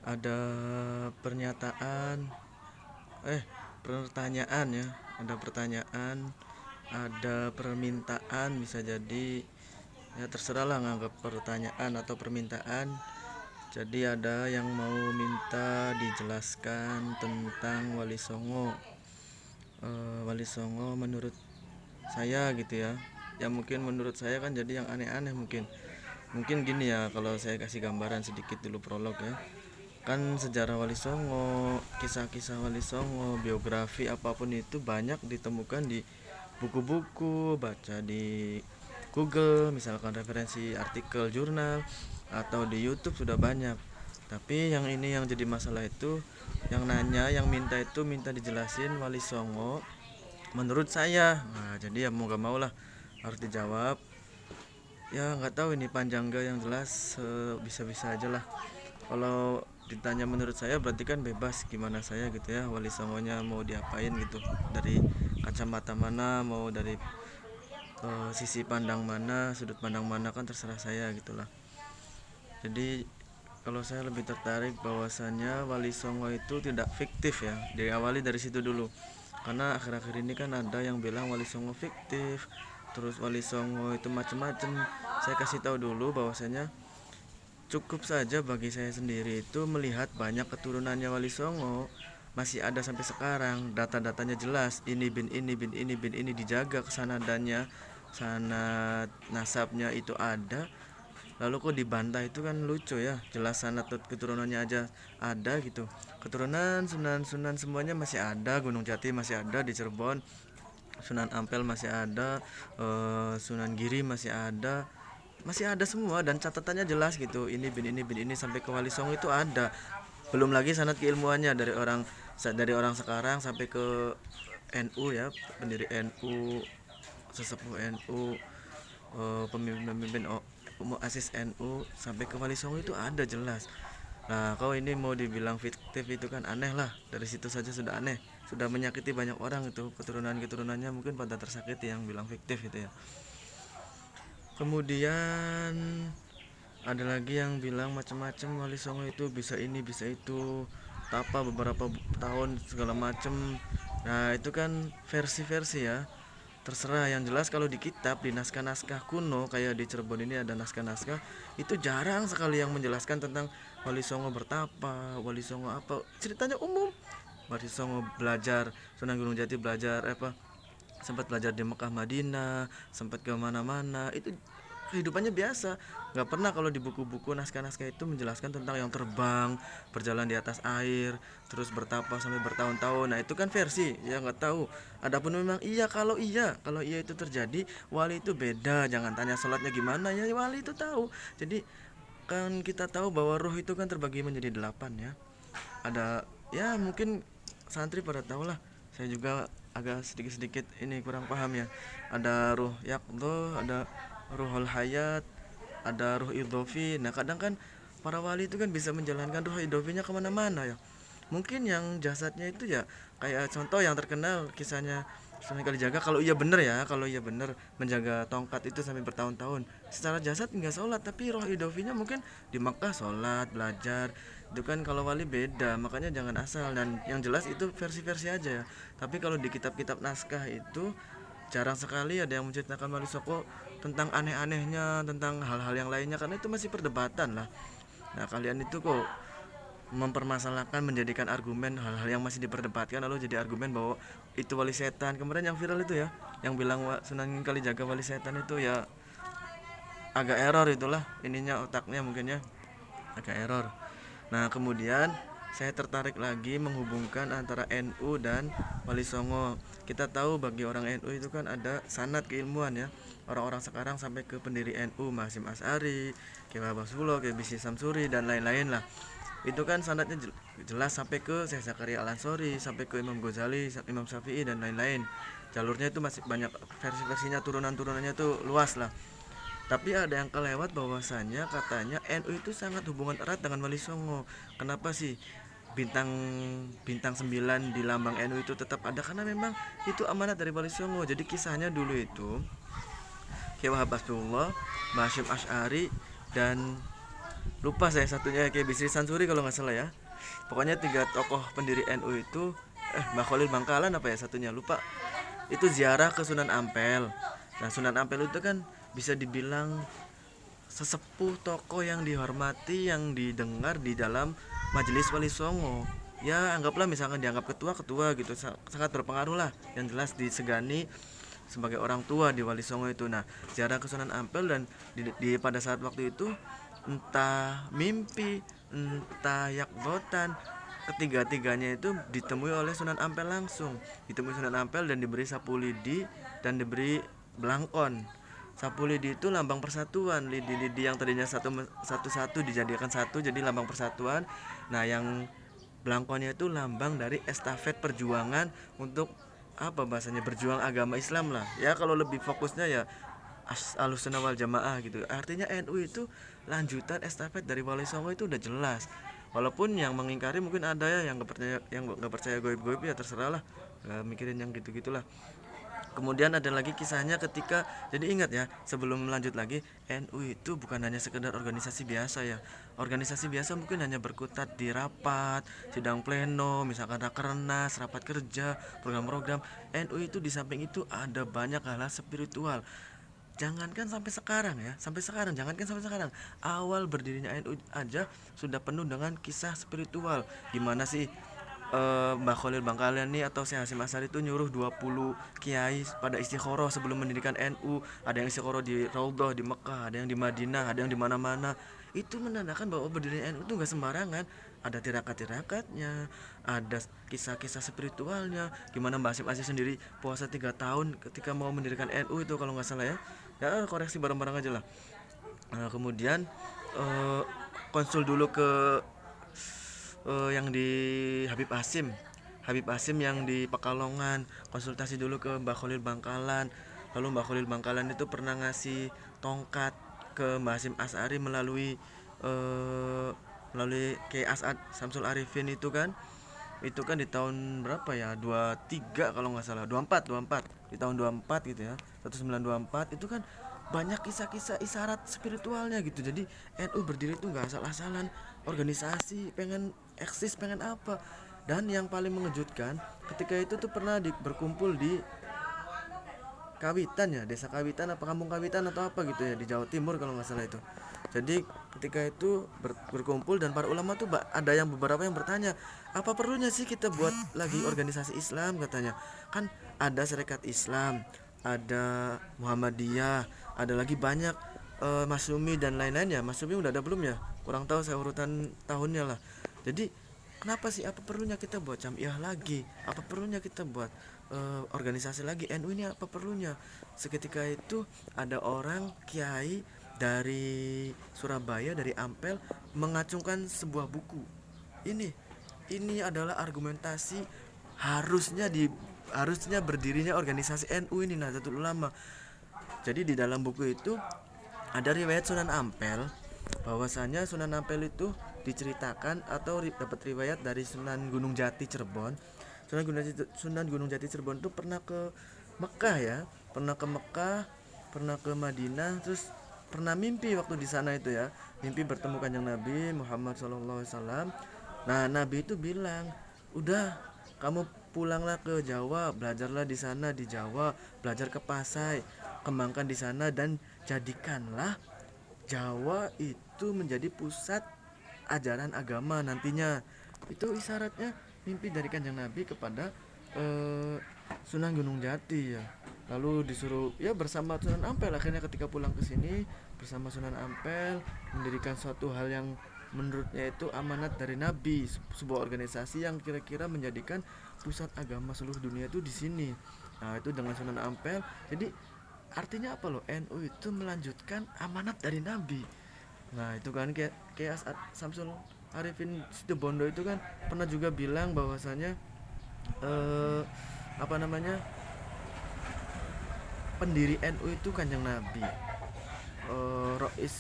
ada pernyataan pertanyaan ya, ada pertanyaan, ada permintaan, bisa jadi ya terserah lah nganggap pertanyaan atau permintaan. Jadi ada yang mau minta dijelaskan tentang Wali Songo. Wali Songo menurut saya gitu ya, ya mungkin menurut saya kan jadi yang aneh-aneh. Mungkin gini ya, kalau saya kasih gambaran sedikit dulu prolog ya. Kan sejarah Wali Songo, kisah-kisah Wali Songo, biografi apapun itu banyak ditemukan di buku-buku, baca di Google, misalkan referensi artikel jurnal atau di YouTube sudah banyak. Tapi yang ini yang jadi masalah itu, yang nanya, yang minta itu minta dijelasin Wali Songo menurut saya. Nah, jadi ya mau gak mau lah harus dijawab. Ya nggak tahu ini panjang gak, yang jelas bisa-bisa aja lah. Kalau ditanya menurut saya berarti kan bebas gimana saya gitu ya, Wali Songonya mau diapain gitu, dari kacamata mana, mau dari sisi pandang mana, sudut pandang mana, kan terserah saya gitulah. Jadi kalau saya lebih tertarik bahwasannya Wali Songo itu tidak fiktif ya, diawali dari situ dulu. Karena akhir-akhir ini kan ada yang bilang Wali Songo fiktif, terus Wali Songo itu macem-macem. Saya kasih tahu dulu bahwasanya cukup saja bagi saya sendiri itu melihat banyak keturunannya Wali Songo masih ada sampai sekarang, data-datanya jelas, ini bin ini bin ini bin ini, dijaga kesanadannya, sanad nasabnya itu ada. Lalu kok dibantah, itu kan lucu ya, jelas sanad keturunannya aja ada gitu. Keturunan Sunan-Sunan semuanya masih ada, Gunung Jati masih ada di Cirebon, Sunan Ampel masih ada, Sunan Giri masih ada semua, dan catatannya jelas gitu, ini bin ini bin ini sampai ke Wali Songo itu ada. Belum lagi sanad keilmuannya dari orang sekarang sampai ke NU ya, pendiri NU, sesepuh NU, pemimpin-pemimpin muassis NU sampai ke Wali Songo itu ada jelas. Nah, kau ini mau dibilang fiktif itu kan aneh lah. Dari situ saja sudah aneh, sudah menyakiti banyak orang itu. Keturunan-keturunannya mungkin pada tersakiti yang bilang fiktif itu ya. Kemudian ada lagi yang bilang macam-macam, Wali Songo itu bisa ini bisa itu, tapa beberapa tahun segala macam. Nah, itu kan versi-versi ya. Terserah, yang jelas kalau di kitab, di naskah-naskah kuno kayak di Cirebon ini ada naskah-naskah, itu jarang sekali yang menjelaskan tentang Wali Songo bertapa, Wali Songo apa. Ceritanya umum. Wali Songo belajar, Sunan Gunung Jati belajar apa, sempat belajar di Mekah Madinah, sempat ke mana-mana, itu kehidupannya biasa. Nggak pernah kalau di buku-buku naskah-naskah itu menjelaskan tentang yang terbang, berjalan di atas air, terus bertapa sampai bertahun-tahun. Nah, itu kan versi ya, nggak tahu. Adapun memang kalau iya itu terjadi, wali itu beda. Jangan tanya sholatnya gimana ya, wali itu tahu. Jadi kan kita tahu bahwa roh itu kan terbagi menjadi 8 ya. Ada ya, mungkin santri pada tahu lah, saya juga agak sedikit-sedikit ini kurang paham ya. Ada ruh yakdo, ada ruhul hayat, ada ruh idhofi. Nah, kadang kan para wali itu kan bisa menjalankan ruh idhofinya kemana-mana ya. Mungkin yang jasadnya itu ya, kayak contoh yang terkenal kisahnya Sunan Kalijaga, kalau iya bener menjaga tongkat itu sampai bertahun-tahun. Secara jasad nggak sholat, tapi roh idofinya mungkin di Makkah sholat, belajar. Itu kan kalau wali beda, makanya jangan asal. Dan yang jelas itu versi-versi aja ya. Tapi kalau di kitab-kitab naskah itu jarang sekali ada yang menceritakan Wali Songo tentang aneh-anehnya, tentang hal-hal yang lainnya, karena itu masih perdebatan lah. Nah, kalian itu kok mempermasalahkan, menjadikan argumen hal-hal yang masih diperdebatkan, lalu jadi argumen bahwa itu wali setan. Kemarin yang viral itu ya, yang bilang Sunan Kalijaga wali setan, itu ya agak error itulah, ininya otaknya mungkin ya agak error. Nah, kemudian saya tertarik lagi menghubungkan antara NU dan Wali Songo. Kita tahu bagi orang NU itu kan ada sanad keilmuan ya. Orang-orang sekarang sampai ke pendiri NU, Hasyim Asy'ari, Kiai Basulo, Kiai Bisi Samsuri dan lain-lain lah. Itu kan sanadnya jelas sampai ke Syekh Zakaria Al Ansori, sampai ke Imam Ghazali, Imam Syafi'i dan lain-lain. Jalurnya itu masih banyak, versi-versinya, turunan-turunannya tuh luas lah. Tapi ada yang kelewat bahwasannya katanya NU itu sangat hubungan erat dengan Wali Songo. Kenapa sih bintang bintang 9 di lambang NU itu tetap ada? Karena memang itu amanat dari Wali Songo. Jadi kisahnya dulu itu Kiai Wahab Asdullah, Hasyim Asy'ari dan lupa saya satunya, kayak Bisri Sansuri kalau nggak salah ya. Pokoknya tiga tokoh pendiri NU itu, Mbah Khalil Bangkalan apa ya satunya lupa. Itu ziarah ke Sunan Ampel. Nah, Sunan Ampel itu kan bisa dibilang sesepuh tokoh yang dihormati, yang didengar di dalam majelis Wali Songo. Ya anggaplah misalkan dianggap ketua gitu, sangat berpengaruh lah. Yang jelas disegani sebagai orang tua di Wali Songo itu. Nah, ziarah ke Sunan Ampel, dan pada saat waktu itu entah mimpi, entah yakbotan, ketiga-tiganya itu ditemui oleh Sunan Ampel langsung. Ditemui Sunan Ampel dan diberi sapu lidi dan diberi belangkon. Sapu lidi itu lambang persatuan. Lidi-lidi yang tadinya satu dijadikan satu jadi lambang persatuan. Nah, yang belangkonnya itu lambang dari estafet perjuangan untuk apa bahasanya, berjuang agama Islam lah. Ya kalau lebih fokusnya ya Ahlussunnah wal Jamaah gitu. Artinya NU itu lanjutan estafet dari Wali Songo, itu udah jelas. Walaupun yang mengingkari mungkin ada ya, yang nggak percaya goib-goib, ya terserah lah, mikirin yang gitu-gitulah. Kemudian ada lagi kisahnya ketika, jadi ingat ya, sebelum lanjut lagi, NU itu bukan hanya sekedar organisasi biasa ya. Organisasi biasa mungkin hanya berkutat di rapat, sidang pleno, misalkan rakernas, rapat kerja, program-program. NU itu di samping itu ada banyak hal spiritual. Jangankan sampai sekarang ya, awal berdirinya NU aja sudah penuh dengan kisah spiritual. Gimana sih Mbah Khalil Bangkalan nih atau Syekh Hasyim Asy'ari itu nyuruh 20 kiai pada istikharah sebelum mendirikan NU. Ada yang istikharah di Raudhah di Mekah, ada yang di Madinah, ada yang di mana-mana. Itu menandakan bahwa berdirinya NU itu gak sembarangan. Ada tirakat-tirakatnya, ada kisah-kisah spiritualnya. Gimana Mbah Hasyim Asy'ari sendiri puasa 3 tahun ketika mau mendirikan NU itu kalau nggak salah ya. Ya koreksi bareng-bareng aja lah. Nah, kemudian eh, konsul dulu ke yang di Habib Hasim yang di Pekalongan, konsultasi dulu ke Mbah Khalil Bangkalan. Lalu Mbah Khalil Bangkalan itu pernah ngasih tongkat ke Mbah Hasyim Asy'ari melalui Kiai As'ad Samsul Arifin itu kan di tahun berapa ya, 23 kalau nggak salah, 24 di tahun 24 gitu ya, 1924. Itu kan banyak kisah-kisah isyarat spiritualnya gitu. Jadi NU berdiri itu nggak asal-asalan, organisasi pengen eksis, pengen apa. Dan yang paling mengejutkan, ketika itu tuh pernah berkumpul di Kawitan ya, desa Kawitan apa kampung Kawitan atau apa gitu ya, di Jawa Timur kalau nggak salah itu. Jadi ketika itu berkumpul, dan para ulama tuh ada yang beberapa yang bertanya, apa perlunya sih kita buat lagi organisasi Islam, katanya. Kan ada Serikat Islam, ada Muhammadiyah, ada lagi banyak Masyumi dan lain-lain ya. Masyumi udah ada belum ya? Kurang tahu saya urutan tahunnya lah. Jadi kenapa sih, apa perlunya kita buat jamiah lagi? Apa perlunya kita buat organisasi lagi NU ini, apa perlunya? Seketika itu ada orang kiai dari Surabaya, dari Ampel, mengacungkan sebuah buku. Ini ini adalah argumentasi harusnya berdirinya organisasi NU ini, Nahdlatul Ulama. Jadi di dalam buku itu ada riwayat Sunan Ampel, bahwasanya Sunan Ampel itu diceritakan atau dapat riwayat dari Sunan Gunung Jati Cirebon. Sunan Gunung Jati Cirebon itu pernah ke Mekah ya, pernah ke Madinah, terus pernah mimpi waktu di sana itu ya, mimpi bertemu kanjeng Nabi Muhammad SAW. Nah, Nabi itu bilang, udah kamu pulanglah ke Jawa, belajarlah di sana di Jawa, belajar ke Pasai, kembangkan di sana, dan jadikanlah Jawa itu menjadi pusat ajaran agama nantinya. Itu isyaratnya mimpi dari kanjeng Nabi kepada Sunan Gunung Jati ya. Lalu disuruh ya bersama Sunan Ampel, akhirnya ketika pulang ke sini bersama Sunan Ampel mendirikan suatu hal yang menurutnya itu amanat dari Nabi, sebuah organisasi yang kira-kira menjadikan pusat agama seluruh dunia itu di sini. Nah, itu dengan Sunan Ampel. Jadi artinya apa loh, NU itu melanjutkan amanat dari Nabi. Nah, itu kan kayak Samsul Arifin Situbondo itu kan pernah juga bilang bahwasanya apa namanya, pendiri NU itu kanjeng Nabi, Rois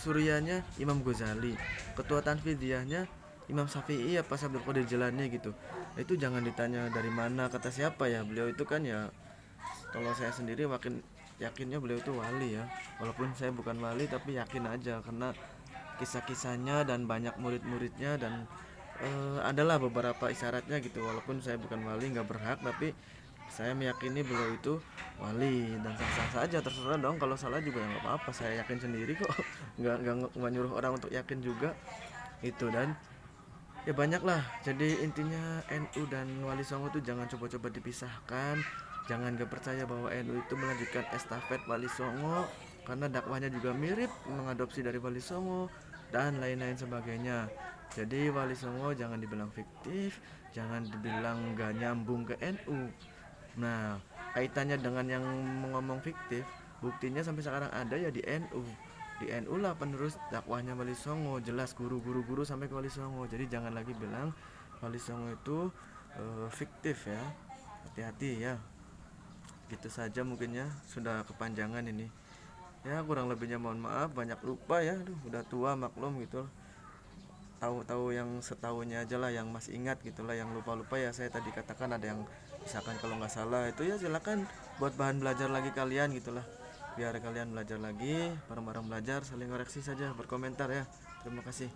Suryanya Imam Ghazali, ketua Tanfidiyahnya Imam Syafi'i apa Abdul Qadir Jilani gitu. Itu jangan ditanya dari mana, kata siapa ya, beliau itu kan ya, kalau saya sendiri makin yakinnya beliau itu wali ya. Walaupun saya bukan wali tapi yakin aja, karena kisah-kisahnya dan banyak murid-muridnya dan adalah beberapa isyaratnya gitu. Walaupun saya bukan wali, nggak berhak, tapi saya meyakini beliau itu wali dan sah-sah saja. Terserah dong, kalau salah juga ya nggak apa-apa, saya yakin sendiri kok. Nggak nyuruh orang untuk yakin juga itu. Dan ya banyak lah, jadi intinya NU dan Wali Songo itu jangan coba-coba dipisahkan. Jangan gak percaya bahwa NU itu melanjutkan estafet Wali Songo, karena dakwahnya juga mirip mengadopsi dari Wali Songo dan lain-lain sebagainya. Jadi Wali Songo jangan dibilang fiktif, jangan dibilang gak nyambung ke NU. Nah, kaitannya dengan yang ngomong fiktif, buktinya sampai sekarang ada ya di NU. Di NU lah penerus dakwahnya Wali Songo, jelas guru-guru sampai ke Wali Songo. Jadi jangan lagi bilang Wali Songo itu fiktif ya. Hati-hati ya. Gitu saja mungkin ya, sudah kepanjangan ini. Ya kurang lebihnya mohon maaf, banyak lupa ya. Aduh, udah tua maklum gitu. Tahu-tahu yang setahunnya aja lah yang masih ingat gitulah, yang lupa-lupa ya saya tadi katakan ada yang misalkan kalau nggak salah itu ya silakan buat bahan belajar lagi kalian gitulah, biar kalian belajar lagi bareng-bareng, belajar saling koreksi saja, berkomentar ya. Terima kasih.